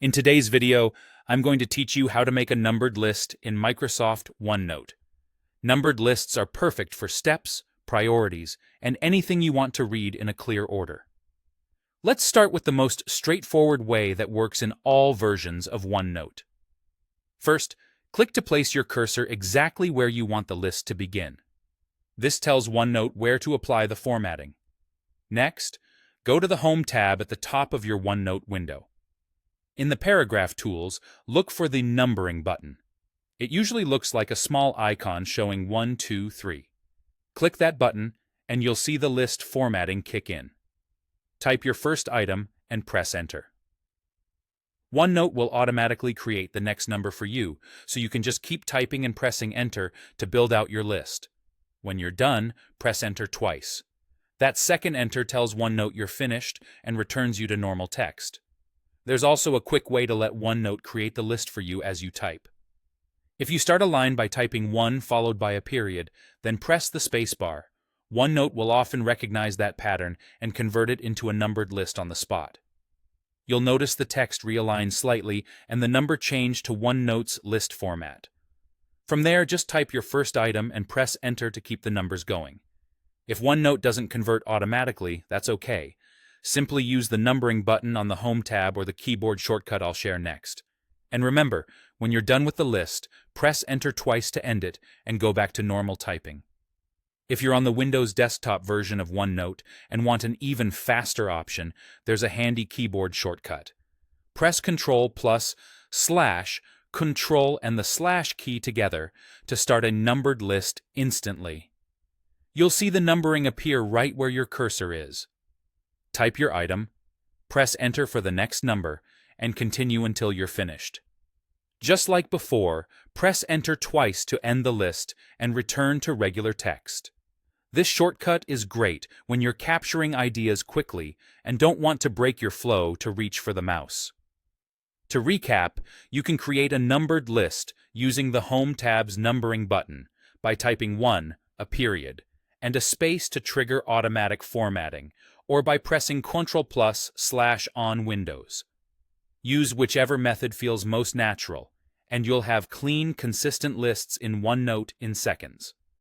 In today's video, I'm going to teach you how to make a numbered list in Microsoft OneNote. Numbered lists are perfect for steps, priorities, and anything you want to read in a clear order. Let's start with the most straightforward way that works in all versions of OneNote. First, click to place your cursor exactly where you want the list to begin. This tells OneNote where to apply the formatting. Next, go to the Home tab at the top of your OneNote window. In the Paragraph tools, look for the Numbering button. It usually looks like a small icon showing 1, 2, 3. Click that button, and you'll see the list formatting kick in. Type your first item and press Enter. OneNote will automatically create the next number for you, so you can just keep typing and pressing Enter to build out your list. When you're done, press Enter twice. That second Enter tells OneNote you're finished and returns you to normal text. There's also a quick way to let OneNote create the list for you as you type. If you start a line by typing 1 followed by a period, then press the spacebar. OneNote will often recognize that pattern and convert it into a numbered list on the spot. You'll notice the text realigns slightly and the number change to OneNote's list format. From there, just type your first item and press Enter to keep the numbers going. If OneNote doesn't convert automatically, that's okay. Simply use the Numbering button on the Home tab or the keyboard shortcut I'll share next. And remember, when you're done with the list, press Enter twice to end it and go back to normal typing. If you're on the Windows desktop version of OneNote and want an even faster option, there's a handy keyboard shortcut. Press Ctrl+/, Control and the slash key together to start a numbered list instantly. You'll see the numbering appear right where your cursor is. Type your item, press Enter for the next number, and continue until you're finished. Just like before, press Enter twice to end the list and return to regular text. This shortcut is great when you're capturing ideas quickly and don't want to break your flow to reach for the mouse. To recap, you can create a numbered list using the Home tab's Numbering button by typing 1, a period, and a space to trigger automatic formatting, or by pressing Ctrl+/ on Windows. Use whichever method feels most natural, and you'll have clean, consistent lists in OneNote in seconds.